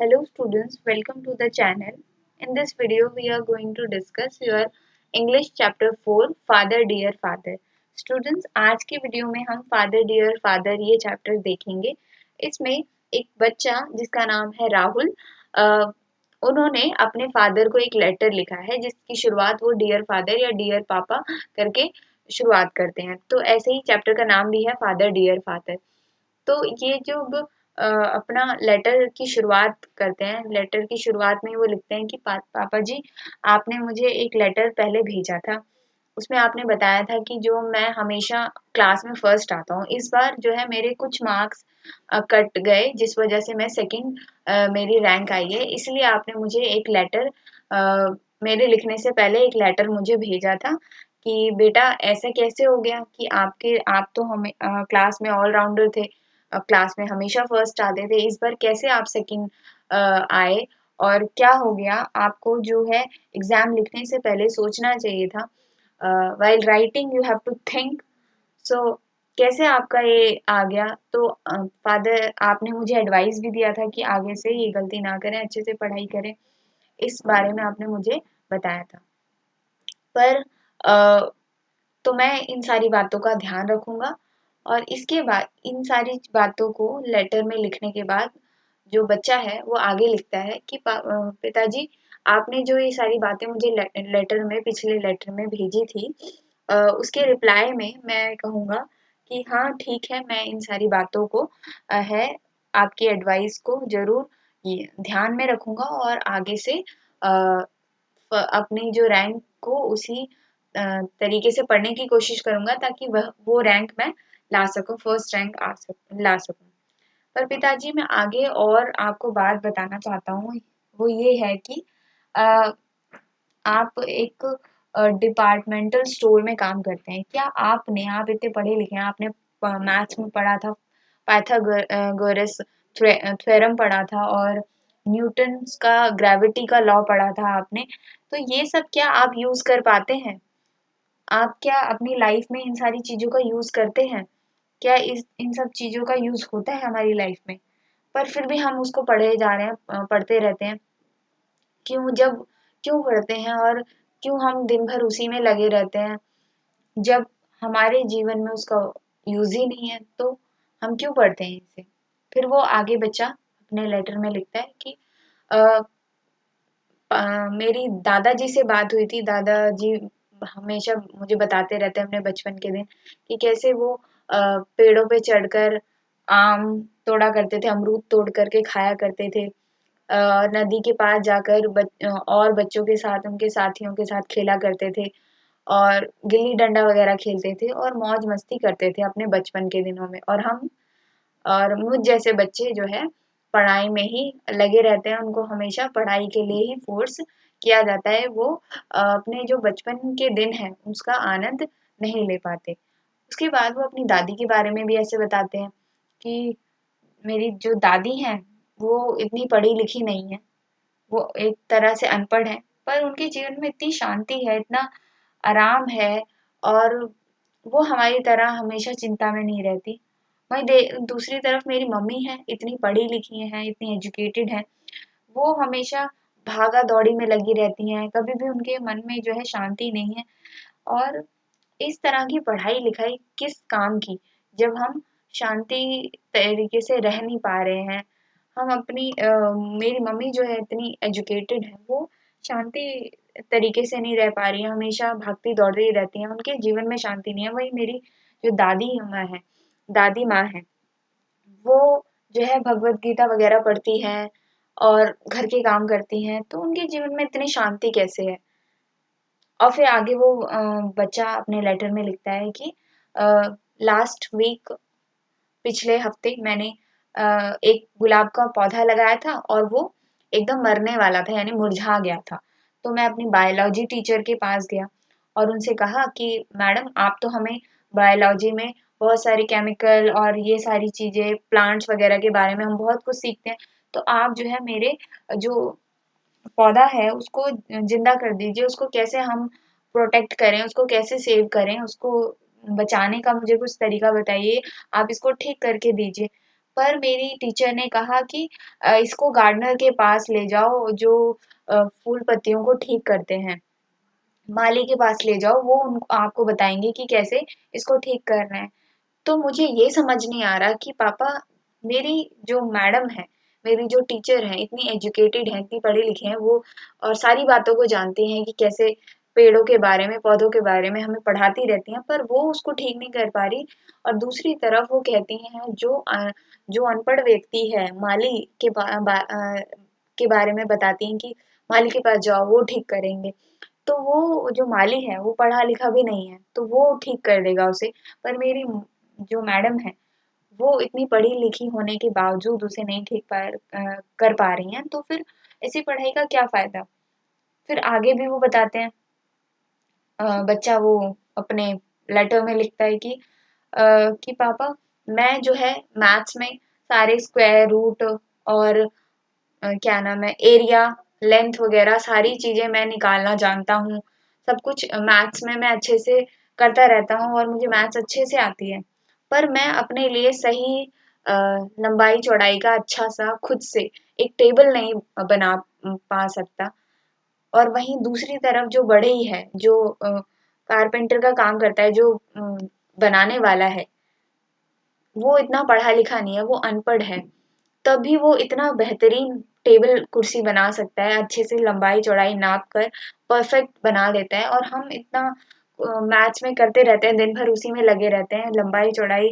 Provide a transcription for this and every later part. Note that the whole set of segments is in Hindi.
Hello students, welcome to the channel. In this video, we are going to discuss your English chapter 4 Father Dear Father. Students, आज की वीडियो में हम Father Dear Father ये चैप्टर देखेंगे. इसमें एक बच्चा जिसका नाम है राहुल, उन्होंने अपने फादर को एक लेटर लिखा है जिसकी शुरुआत वो डियर फादर या डियर पापा करके शुरुआत करते हैं. तो ऐसे ही चैप्टर का नाम भी है फादर डियर फादर. तो ये जो अपना लेटर की शुरुआत करते हैं, लेटर की शुरुआत में वो लिखते हैं कि पापा जी, आपने मुझे एक लेटर पहले भेजा था. उसमें आपने बताया था कि जो मैं हमेशा क्लास में फर्स्ट आता हूँ, इस बार जो है मेरे कुछ मार्क्स कट गए जिस वजह से मैं सेकंड मेरी रैंक आई है. इसलिए आपने मुझे एक लेटर मेरे लिखने से पहले एक लेटर मुझे भेजा था कि बेटा ऐसा कैसे हो गया कि आप तो हमें क्लास में ऑलराउंडर थे, क्लास में हमेशा फर्स्ट आते थे, इस बार कैसे आप सेकंड आए और क्या हो गया. आपको जो है एग्जाम लिखने से पहले सोचना चाहिए था. while writing you have to think. So कैसे आपका ये आ गया. तो फादर आपने मुझे एडवाइस भी दिया था कि आगे से ये गलती ना करें, अच्छे से पढ़ाई करें, इस बारे में आपने मुझे बताया था. पर तो मैं इन सारी बातों का ध्यान रखूंगा. और इसके बाद इन सारी बातों को लेटर में लिखने के बाद जो बच्चा है वो आगे लिखता है कि पिताजी, आपने जो ये सारी बातें मुझे लेटर में पिछले लेटर में भेजी थी, उसके रिप्लाई में मैं कहूँगा कि हाँ ठीक है, मैं इन सारी बातों को है आपकी एडवाइस को ज़रूर ये ध्यान में रखूँगा और आगे से अपनी जो रैंक को उसी तरीके से पढ़ने की कोशिश करूँगा ताकि वो रैंक मैं ला सकूँ, फर्स्ट रैंक ला सकूँ. पर पिताजी, मैं आगे और आपको बात बताना चाहता हूँ, वो ये है कि अ, आप एक डिपार्टमेंटल स्टोर में काम करते हैं. क्या आप इतने पढ़े लिखे हैं, आपने मैथ्स में पढ़ा था, पाइथागोरस थ्योरम पढ़ा था और न्यूटन का ग्रेविटी का लॉ पढ़ा था आपने. तो ये सब क्या आप यूज कर पाते हैं? आप क्या अपनी लाइफ में इन सारी चीजों का यूज करते हैं? क्या इस इन सब चीजों का यूज होता है हमारी लाइफ में? पर फिर भी हम उसको पढ़े जा रहे हैं, पढ़ते रहते हैं. क्यों जब क्यों पढ़ते हैं और क्यों हम दिन भर उसी में लगे रहते हैं जब हमारे जीवन में उसका यूज ही नहीं है, तो हम क्यों पढ़ते हैं इसे. फिर वो आगे बच्चा अपने लेटर में लिखता है कि अ, मेरी दादाजी से बात हुई थी. दादाजी हमेशा मुझे बताते रहते हैं अपने बचपन के दिन कि कैसे वो पेड़ों पे चढ़कर आम तोड़ा करते थे, अमरूद तोड़ करके खाया करते थे, नदी के पास जाकर और बच्चों के साथ, उनके साथियों के साथ खेला करते थे और गिल्ली डंडा वगैरह खेलते थे और मौज मस्ती करते थे अपने बचपन के दिनों में. और मुझ जैसे बच्चे जो है पढ़ाई में ही लगे रहते हैं, उनको हमेशा पढ़ाई के लिए ही फोर्स किया जाता है. वो अपने जो बचपन के दिन है उसका आनंद नहीं ले पाते. उसके बाद वो अपनी दादी के बारे में भी ऐसे बताते हैं कि मेरी जो दादी हैं वो इतनी पढ़ी लिखी नहीं है, वो एक तरह से अनपढ़ है, पर उनके जीवन में इतनी शांति है, इतना आराम है और वो हमारी तरह हमेशा चिंता में नहीं रहती. दूसरी तरफ मेरी मम्मी है, इतनी पढ़ी लिखी हैं, इतनी एजुकेटेड हैं, वो हमेशा भागा दौड़ी में लगी रहती हैं, कभी भी उनके मन में जो है शांति नहीं है. और इस तरह की पढ़ाई लिखाई किस काम की जब हम शांति तरीके से रह नहीं पा रहे हैं. हम मेरी मम्मी जो है इतनी एजुकेटेड है, वो शांति तरीके से नहीं रह पा रही है, हमेशा भागती दौड़ती रहती हैं, उनके जीवन में शांति नहीं है. वही मेरी जो दादी माँ है, वो जो है भगवत गीता वगैरह पढ़ती हैं और घर के काम करती हैं, तो उनके जीवन में इतनी शांति कैसे है. और फिर आगे वो बच्चा अपने लेटर में लिखता है कि लास्ट वीक, पिछले हफ्ते मैंने एक गुलाब का पौधा लगाया था और वो एकदम मरने वाला था, यानी मुरझा गया था. तो मैं अपनी बायोलॉजी टीचर के पास गया और उनसे कहा कि मैडम, आप तो हमें बायोलॉजी में बहुत सारी केमिकल और ये सारी चीज़ें, प्लांट्स वगैरह के बारे में हम बहुत कुछ सीखते हैं, तो आप जो है मेरे जो पौधा है उसको जिंदा कर दीजिए, उसको कैसे हम प्रोटेक्ट करें, उसको कैसे सेव करें, उसको बचाने का मुझे कुछ तरीका बताइए, आप इसको ठीक करके दीजिए. पर मेरी टीचर ने कहा कि इसको गार्डनर के पास ले जाओ जो फूल पत्तियों को ठीक करते हैं, माली के पास ले जाओ, वो आपको बताएंगे कि कैसे इसको ठीक करना है। तो मुझे ये समझ नहीं आ रहा कि पापा, मेरी जो मैडम है, मेरी जो टीचर है, इतनी एजुकेटेड है, इतनी पढ़ी लिखी है वो, और सारी बातों को जानती हैं कि कैसे पेड़ों के बारे में, पौधों के बारे में हमें पढ़ाती रहती हैं, पर वो उसको ठीक नहीं कर पा रही। और दूसरी तरफ वो कहती हैं जो अनपढ़ व्यक्ति है, माली के बारे में बताती हैं कि माली के पास जाओ, वो ठीक करेंगे। तो वो जो माली है वो पढ़ा लिखा भी नहीं है, तो वो ठीक कर देगा उसे। पर मेरी जो मैडम है वो इतनी पढ़ी लिखी होने के बावजूद उसे नहीं कर पा रही हैं, तो फिर ऐसी पढ़ाई का क्या फायदा। फिर आगे भी वो बताते हैं, बच्चा वो अपने लेटर में लिखता है कि पापा, मैं जो है मैथ्स में सारे स्क्वायर रूट और क्या नाम है, एरिया, लेंथ वगैरह सारी चीजें मैं निकालना जानता हूँ। सब कुछ मैथ्स में मैं अच्छे से करता रहता हूँ और मुझे मैथ्स अच्छे से आती है। पर मैं अपने लिए सही लंबाई चौड़ाई का अच्छा सा खुद से एक टेबल नहीं बना पा सकता। और वहीं दूसरी तरफ जो बड़े ही है, जो कारपेंटर का काम करता है, जो बनाने वाला है, वो इतना पढ़ा लिखा नहीं है, वो अनपढ़ है, तभी वो इतना बेहतरीन टेबल कुर्सी बना सकता है, अच्छे से लंबाई चौड़ाई नाप कर परफेक्ट बना देता है। और हम इतना मैथ्स में करते रहते हैं, दिन भर उसी में लगे रहते हैं, लंबाई चौड़ाई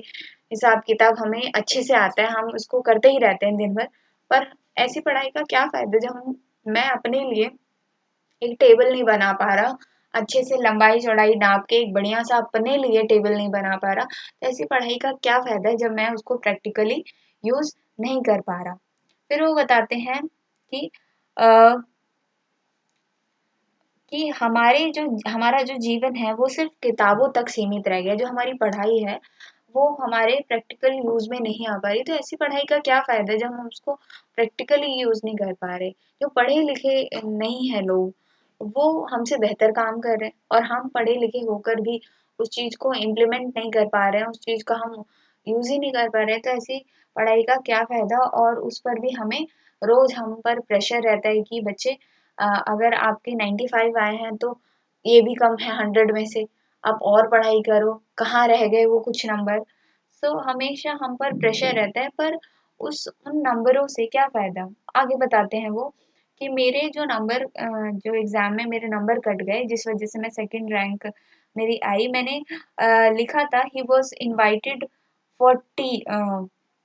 हिसाब किताब हमें अच्छे से आता है, हम उसको करते ही रहते हैं दिन भर। पर ऐसी पढ़ाई का क्या फायदा जब मैं अपने लिए एक टेबल नहीं बना पा रहा, अच्छे से लंबाई चौड़ाई नाप के एक बढ़िया सा अपने लिए टेबल नहीं बना पा रहा। तो ऐसी पढ़ाई का क्या फायदा है जब मैं उसको प्रैक्टिकली यूज नहीं कर पा रहा। फिर वो बताते हैं कि आ, कि हमारा जो जीवन है वो सिर्फ किताबों तक सीमित रह गया, जो हमारी पढ़ाई है वो हमारे प्रैक्टिकल यूज में नहीं आ पा रही। तो ऐसी पढ़ाई का क्या फायदा जब हम उसको प्रैक्टिकली यूज नहीं कर पा रहे। जो पढ़े लिखे नहीं है लोग, वो हमसे बेहतर काम कर रहे हैं, और हम पढ़े लिखे होकर भी उस चीज को इम्प्लीमेंट नहीं कर पा रहे हैं, उस चीज का हम यूज ही नहीं कर पा रहे हैं। तो ऐसी पढ़ाई का क्या फायदा। और उस पर भी हमें रोज हम पर प्रेशर रहता है कि बच्चे, अगर आपके 95 आए हैं तो ये भी कम है 100 में से, आप और पढ़ाई करो, कहाँ रह गए वो कुछ नंबर। सो हमेशा हम पर प्रेशर रहता है, पर उन नंबरों से क्या फायदा। आगे बताते हैं वो कि मेरे जो नंबर, जो एग्जाम में मेरे नंबर कट गए जिस वजह से मैं सेकंड रैंक मेरी आई, मैंने लिखा था he was invited for T,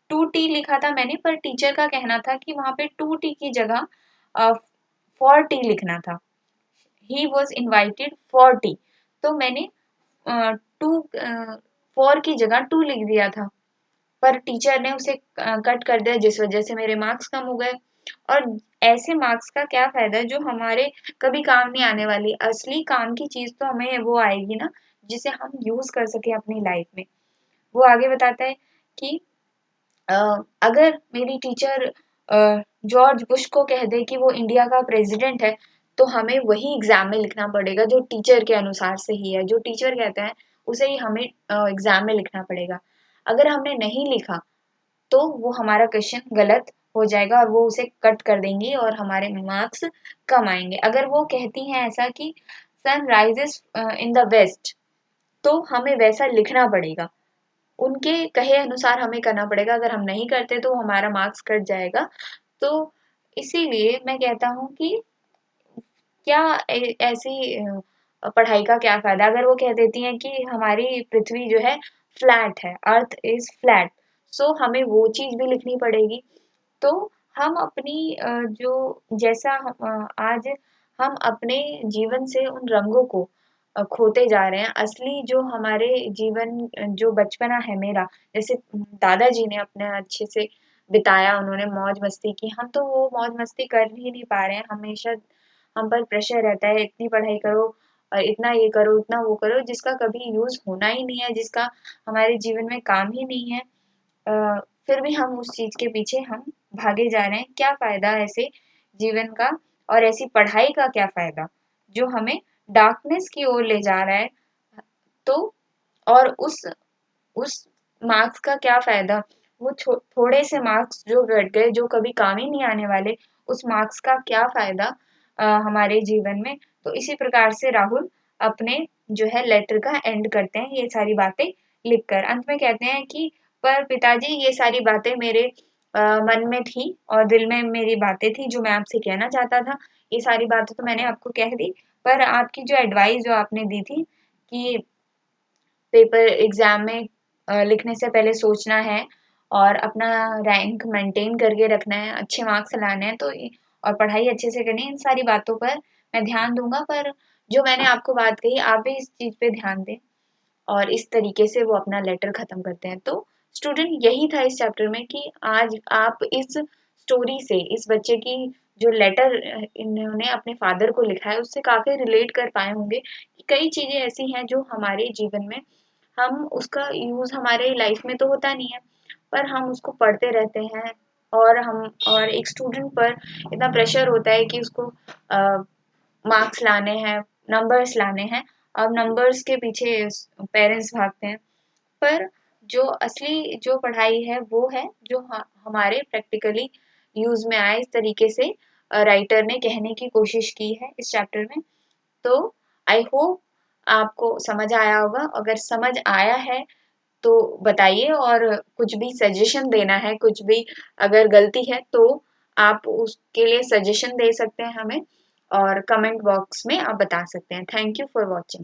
2T लिखा था मैंने, पर टीचर का कहना था कि वहां पे 2T की जगह 4T लिखना था। ही वॉज इनवाइटेड 4T, तो मैंने टू 4 की जगह 2 लिख दिया था, पर टीचर ने उसे कट कर दिया जिस वजह से मेरे मार्क्स कम हो गए। और ऐसे मार्क्स का क्या फायदा जो हमारे कभी काम नहीं आने वाली। असली काम की चीज तो हमें वो आएगी ना, जिसे हम यूज कर सके अपनी लाइफ में। वो आगे बताता है कि अ, अगर मेरी टीचर जॉर्ज बुश को कह दे कि वो इंडिया का प्रेसिडेंट है, तो हमें वही एग्जाम में लिखना पड़ेगा जो टीचर के अनुसार से ही है, जो टीचर कहते हैं उसे ही हमें एग्जाम में लिखना पड़ेगा। अगर हमने नहीं लिखा तो वो हमारा क्वेश्चन गलत हो जाएगा और वो उसे कट कर देंगी और हमारे मार्क्स कम आएंगे। अगर वो कहती हैं ऐसा कि sun rises in the west, तो हमें वैसा लिखना पड़ेगा, उनके कहे अनुसार हमें करना पड़ेगा। अगर हम नहीं करते तो हमारा मार्क्स कट जाएगा। तो इसीलिए मैं कहता हूँ कि क्या ऐसी पढ़ाई का क्या फायदा। अगर वो कह देती हैं कि हमारी पृथ्वी जो है फ्लैट है, अर्थ इज फ्लैट, सो हमें वो चीज भी लिखनी पड़ेगी। तो हम अपनी जो जैसा आज हम अपने जीवन से उन रंगों को खोते जा रहे हैं। असली जो हमारे जीवन, जो बचपना है मेरा, जैसे दादाजी ने अपने अच्छे से बिताया, उन्होंने मौज मस्ती की, हम तो वो मौज मस्ती कर ही नहीं पा रहे हैं। हमेशा हम पर प्रेशर रहता है, इतनी पढ़ाई करो और इतना ये करो, इतना वो करो, जिसका कभी यूज होना ही नहीं है, जिसका हमारे जीवन में काम ही नहीं है। फिर भी हम उस चीज के पीछे हम भागे जा रहे हैं। क्या फायदा ऐसे जीवन का, और ऐसी पढ़ाई का क्या फायदा जो हमें डार्कनेस की ओर ले जा रहा है। तो और उस मार्क्स का क्या फायदा वो थोड़े से मार्क्स जो घट गए, जो कभी काम ही नहीं आने वाले, उस मार्क्स का क्या फ़ायदा हमारे जीवन में। तो इसी प्रकार से राहुल अपने जो है लेटर का एंड करते हैं ये सारी बातें लिखकर। अंत में कहते हैं कि पर पिताजी ये सारी बातें मेरे मन में थी और दिल में मेरी बातें थी जो मैं आपसे कहना चाहता था। ये सारी बातें तो मैंने आपको कह दी, पर आपकी जो एडवाइस जो आपने दी थी कि पेपर एग्जाम में लिखने से पहले सोचना है और अपना रैंक मेंटेन करके रखना है, अच्छे मार्क्स लाने हैं, तो और पढ़ाई अच्छे से करनी है, इन सारी बातों पर मैं ध्यान दूंगा। पर जो मैंने आपको बात कही आप भी इस चीज़ पे ध्यान दें। और इस तरीके से वो अपना लेटर खत्म करते हैं। तो स्टूडेंट यही था इस चैप्टर में कि आज आप इस स्टोरी से इस बच्चे की जो लेटर इन्होंने अपने फादर को लिखा है उससे काफ़ी रिलेट कर पाए होंगे कि कई चीज़ें ऐसी हैं जो हमारे जीवन में हम उसका यूज़ हमारे लाइफ में तो होता नहीं है, पर हम उसको पढ़ते रहते हैं और एक स्टूडेंट पर इतना प्रेशर होता है कि उसको मार्क्स लाने हैं, नंबर्स लाने हैं। अब नंबर्स के पीछे पेरेंट्स भागते हैं, पर जो असली जो पढ़ाई है वो है जो हमारे प्रैक्टिकली यूज में आए। इस तरीके से राइटर ने कहने की कोशिश की है इस चैप्टर में। तो आई होप आपको समझ आया होगा। अगर समझ आया है तो बताइए, और कुछ भी सजेशन देना है, कुछ भी अगर गलती है तो आप उसके लिए सजेशन दे सकते हैं हमें और कमेंट बॉक्स में आप बता सकते हैं। Thank you for watching.